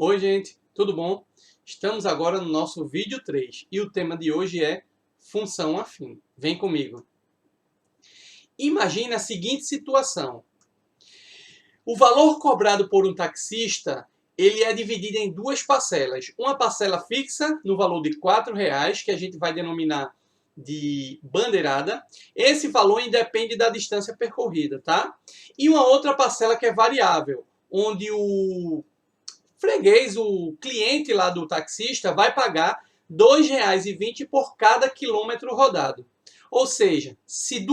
Oi, gente, tudo bom? Estamos agora no nosso vídeo 3 e o tema de hoje é função afim. Vem comigo. Imagine a seguinte situação. O valor cobrado por um taxista, ele é dividido em duas parcelas. Uma parcela fixa no valor de R$4, que a gente vai denominar de bandeirada. Esse valor independe da distância percorrida, tá? E uma outra parcela que é variável, onde o freguês, o cliente lá do taxista, vai pagar R$2,20 por cada quilômetro rodado. Ou seja, se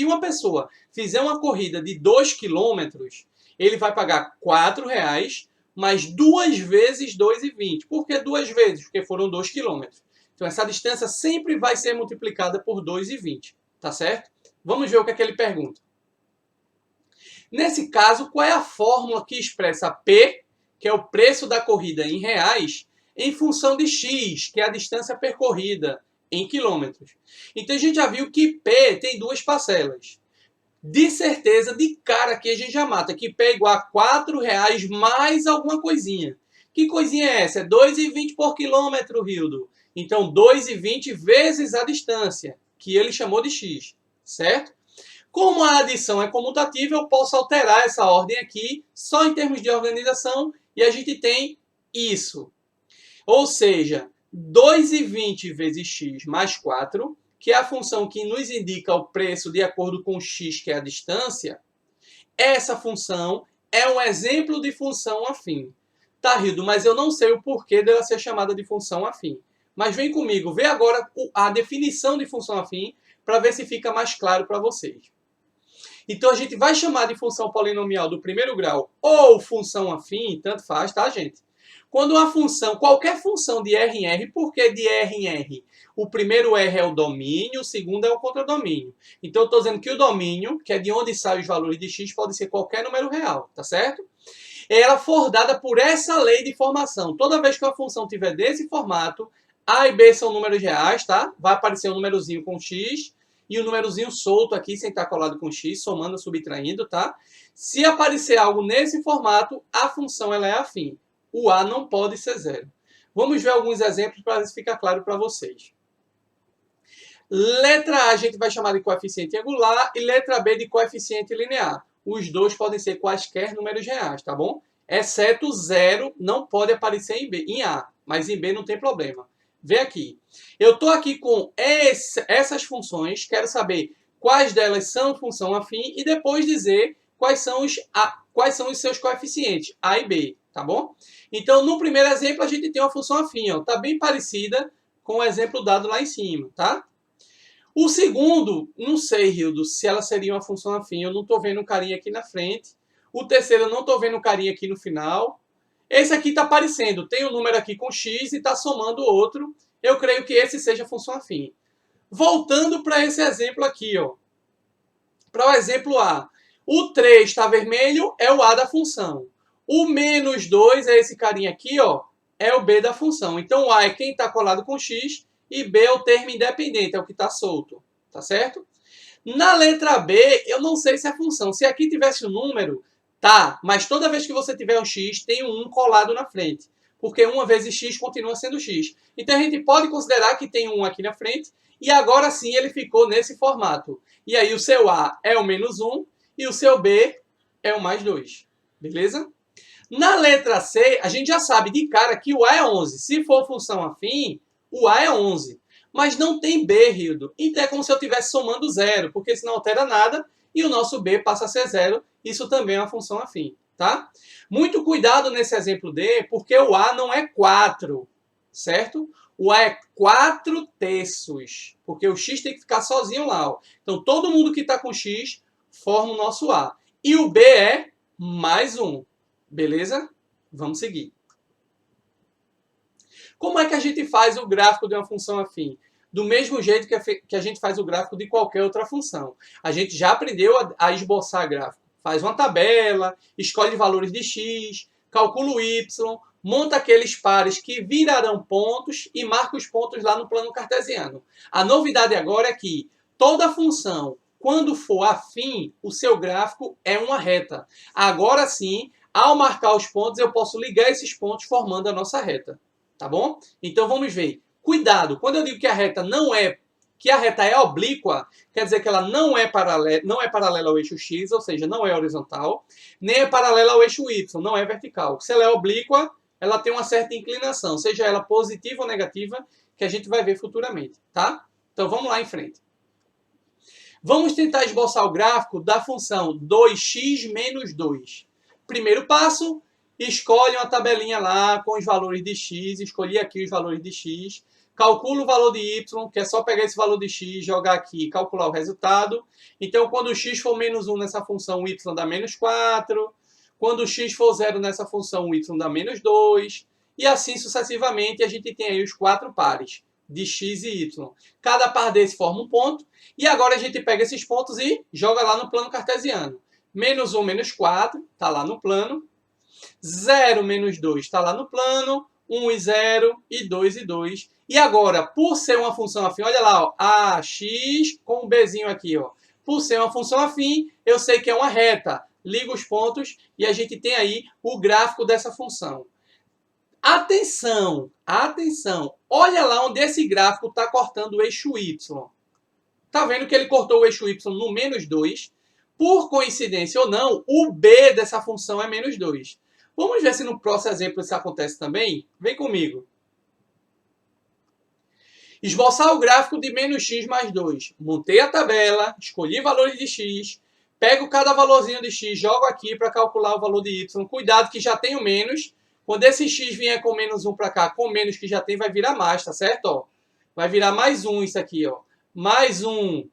uma pessoa fizer uma corrida de 2 quilômetros, ele vai pagar R$4, mais duas vezes R$2,20. Por que duas vezes? Porque foram 2 quilômetros. Então essa distância sempre vai ser multiplicada por R$2,20. Tá certo? Vamos ver o que é que ele pergunta. Nesse caso, qual é a fórmula que expressa P, que é o preço da corrida em reais, em função de x, que é a distância percorrida em quilômetros? Então a gente já viu que P tem duas parcelas. De certeza, de cara aqui a gente já mata que P é igual a R$4 mais alguma coisinha. Que coisinha é essa? É R$2,20 por quilômetro, Rildo. Então R$2,20 vezes a distância, que ele chamou de x, certo? Como a adição é comutativa, eu posso alterar essa ordem aqui, só em termos de organização, e a gente tem isso. Ou seja, 2,20 vezes x mais 4, que é a função que nos indica o preço de acordo com x, que é a distância. Essa função é um exemplo de função afim. Tá, Rildo, mas eu não sei o porquê dela ser chamada de função afim. Mas vem comigo, vê agora a definição de função afim, para ver se fica mais claro para vocês. Então a gente vai chamar de função polinomial do primeiro grau ou função afim, tanto faz, tá, gente? Quando uma função, qualquer função de R em R, por que de R em R? O primeiro R é o domínio, o segundo é o contradomínio. Então eu estou dizendo que o domínio, que é de onde saem os valores de x, pode ser qualquer número real, tá certo? Ela for dada por essa lei de formação. Toda vez que uma função tiver desse formato, A e B são números reais, tá? Vai aparecer um númerozinho com x e o númerozinho solto aqui, sem estar colado com x, somando, subtraindo, tá? Se aparecer algo nesse formato, a função ela é afim. O A não pode ser zero. Vamos ver alguns exemplos para ver se fica claro para vocês. Letra A a gente vai chamar de coeficiente angular e letra B de coeficiente linear. Os dois podem ser quaisquer números reais, tá bom? Exceto zero, não pode aparecer em A, mas em B não tem problema. Vê aqui. Eu estou aqui com essas funções, quero saber quais delas são função afim e depois dizer quais são os seus coeficientes, A e B, tá bom? Então, no primeiro exemplo, a gente tem uma função afim, ó, tá bem parecida com o exemplo dado lá em cima, tá? O segundo, não sei, Rildo, se ela seria uma função afim, eu não estou vendo um carinha aqui na frente. O terceiro, eu não estou vendo um carinha aqui no final. Esse aqui está aparecendo, tem um número aqui com x e está somando outro. Eu creio que esse seja função afim. Voltando para esse exemplo aqui, ó. Para o exemplo A. O 3 está vermelho, é o A da função. O menos 2 é esse carinha aqui, ó, é o B da função. Então, o A é quem está colado com x e B é o termo independente, é o que está solto. Tá certo? Na letra B, eu não sei se é função. Se aqui tivesse um número, tá, mas toda vez que você tiver um x, tem um 1 colado na frente. Porque 1 vezes x continua sendo x. Então a gente pode considerar que tem um aqui na frente e agora sim ele ficou nesse formato. E aí o seu A é o menos 1 e o seu B é o mais 2. Beleza? Na letra C, a gente já sabe de cara que o A é 11. Se for função afim, o A é 11. Mas não tem B, Rildo. Então é como se eu estivesse somando zero, porque isso não altera nada e o nosso B passa a ser zero. Isso também é uma função afim, tá? Muito cuidado nesse exemplo D, porque o A não é 4, certo? O A é 4/3, porque o x tem que ficar sozinho lá. Ó. Então todo mundo que está com x forma o nosso A. E o B é mais 1. Beleza? Vamos seguir. Como é que a gente faz o gráfico de uma função afim? Do mesmo jeito que a gente faz o gráfico de qualquer outra função. A gente já aprendeu a esboçar gráfico. Faz uma tabela, escolhe valores de x, calcula o y, monta aqueles pares que virarão pontos e marca os pontos lá no plano cartesiano. A novidade agora é que toda função, quando for afim, o seu gráfico é uma reta. Agora sim, Ao marcar os pontos, eu posso ligar esses pontos formando a nossa reta. Tá bom? Então, vamos ver. Cuidado, quando eu digo que a reta é oblíqua, quer dizer que ela não é paralela ao eixo X, ou seja, não é horizontal, nem é paralela ao eixo Y, não é vertical. Se ela é oblíqua, ela tem uma certa inclinação, seja ela positiva ou negativa, que a gente vai ver futuramente, tá? Então, vamos lá em frente. Vamos tentar esboçar o gráfico da função 2x menos 2. Primeiro passo, escolhe uma tabelinha lá com os valores de x, escolhi aqui os valores de x, calculo o valor de y, que é só pegar esse valor de x, jogar aqui e calcular o resultado. Então, quando o x for menos 1 nessa função, o y dá menos 4. Quando o x for 0 nessa função, o y dá menos 2. E assim sucessivamente, a gente tem aí os 4 pares de x e y. Cada par desse forma um ponto. E agora a gente pega esses pontos e joga lá no plano cartesiano. Menos 1, menos 4, está lá no plano. 0, menos 2, está lá no plano. 1 e 0, e 2 e 2. E agora, por ser uma função afim, olha lá, ó, ax com um bzinho aqui, ó. Por ser uma função afim, eu sei que é uma reta. Ligo os pontos e a gente tem aí o gráfico dessa função. Atenção, atenção. Olha lá onde esse gráfico está cortando o eixo y. Está vendo que ele cortou o eixo y no menos 2? Por coincidência ou não, o b dessa função é menos 2. Vamos ver se no próximo exemplo isso acontece também? Vem comigo. Esboçar o gráfico de menos x mais 2. Montei a tabela, escolhi valores de x, pego cada valorzinho de x, jogo aqui para calcular o valor de y. Cuidado que já tem o menos. Quando esse x vier com menos 1 para cá, com menos que já tem, vai virar mais, tá certo? Ó, vai virar mais 1 isso aqui, ó. Mais 1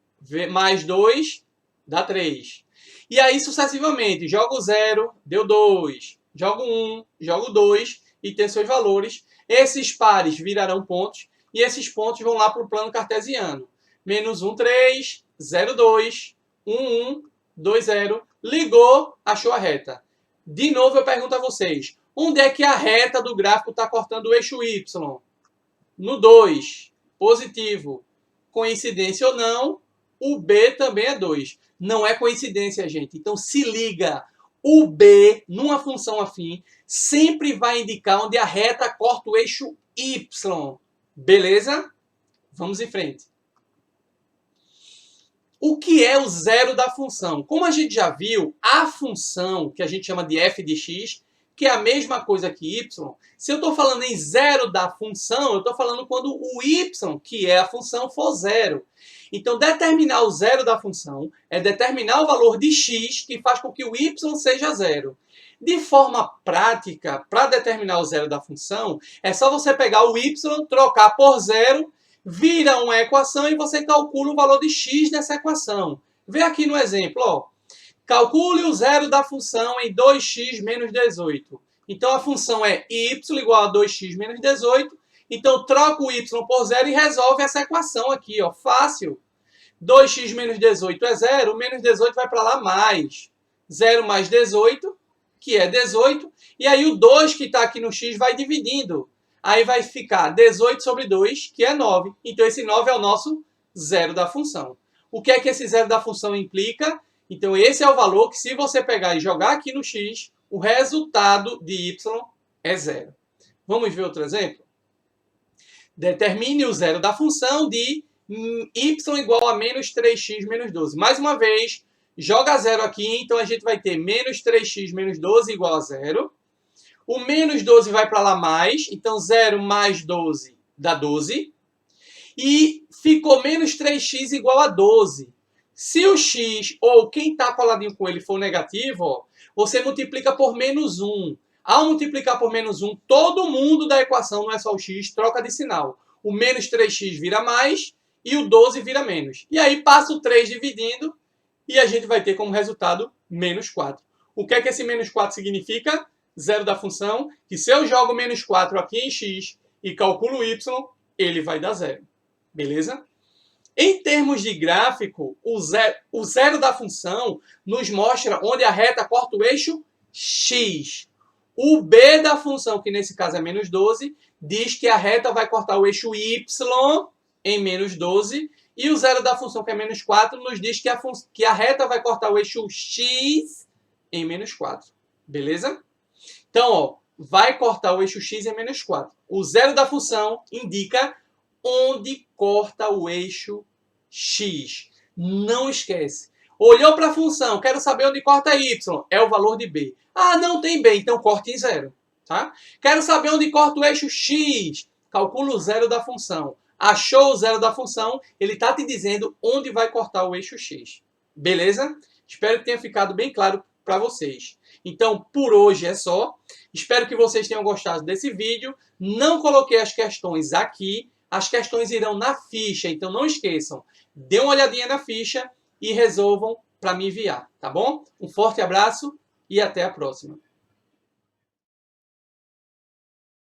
mais 2 dá 3. E aí sucessivamente, jogo 0, deu 2. Jogo 1, jogo 2 e tem seus valores. Esses pares virarão pontos e esses pontos vão lá para o plano cartesiano. Menos 1, 3, 0, 2, 1, 1, 2, 0. Ligou, achou a reta. De novo eu pergunto a vocês, onde é que a reta do gráfico está cortando o eixo Y? No 2, positivo. Coincidência ou não, o B também é 2. Não é coincidência, gente. Então se liga. O B, numa função afim, sempre vai indicar onde a reta corta o eixo Y. Beleza? Vamos em frente. O que é o zero da função? Como a gente já viu, a função que a gente chama de f de x, que é a mesma coisa que y, se eu estou falando em zero da função, eu estou falando quando o y, que é a função, for zero. Então, determinar o zero da função é determinar o valor de x que faz com que o y seja zero. De forma prática, para determinar o zero da função, é só você pegar o y, trocar por zero, vira uma equação e você calcula o valor de x nessa equação. Vê aqui no exemplo, ó. Calcule o zero da função em 2x menos 18. Então, a função é y igual a 2x menos 18. Então, troca o y por zero e resolve essa equação aqui, ó. Fácil. 2x menos 18 é 0, menos 18 vai para lá mais. 0 mais 18, que é 18. E aí o 2 que está aqui no x vai dividindo. Aí vai ficar 18 sobre 2, que é 9. Então, esse 9 é o nosso zero da função. O que é que esse zero da função implica? Então, esse é o valor que, se você pegar e jogar aqui no x, o resultado de y é zero. Vamos ver outro exemplo? Determine o zero da função de y igual a menos 3x menos 12. Mais uma vez, joga zero aqui, então a gente vai ter menos 3x menos 12 igual a zero. O menos 12 vai para lá mais, então 0 mais 12 dá 12. E ficou menos 3x igual a 12. Se o x, ou quem está coladinho com ele, for negativo, ó, você multiplica por menos 1. Ao multiplicar por menos 1, todo mundo da equação, não é só o x, troca de sinal. O menos 3x vira mais e o 12 vira menos. E aí passa o 3 dividindo e a gente vai ter como resultado menos 4. O que é que esse menos 4 significa? Zero da função, que se eu jogo menos 4 aqui em x e calculo y, ele vai dar zero. Beleza? Em termos de gráfico, o zero da função nos mostra onde a reta corta o eixo x. O b da função, que nesse caso é menos 12, diz que a reta vai cortar o eixo y em menos 12. E o zero da função, que é menos 4, nos diz que a reta vai cortar o eixo x em menos 4. Beleza? Então, ó, vai cortar o eixo x em menos 4. O zero da função indica onde corta o eixo x. Não esquece. Olhou para a função, quero saber onde corta y. É o valor de b. Ah, não tem b, então corte em zero. Tá? Quero saber onde corta o eixo x. Calcula o zero da função. Achou o zero da função, ele está te dizendo onde vai cortar o eixo x. Beleza? Espero que tenha ficado bem claro para vocês. Então, por hoje é só. Espero que vocês tenham gostado desse vídeo. Não coloquei as questões aqui. As questões irão na ficha, então não esqueçam. Dê uma olhadinha na ficha e resolvam para me enviar, tá bom? Um forte abraço e até a próxima.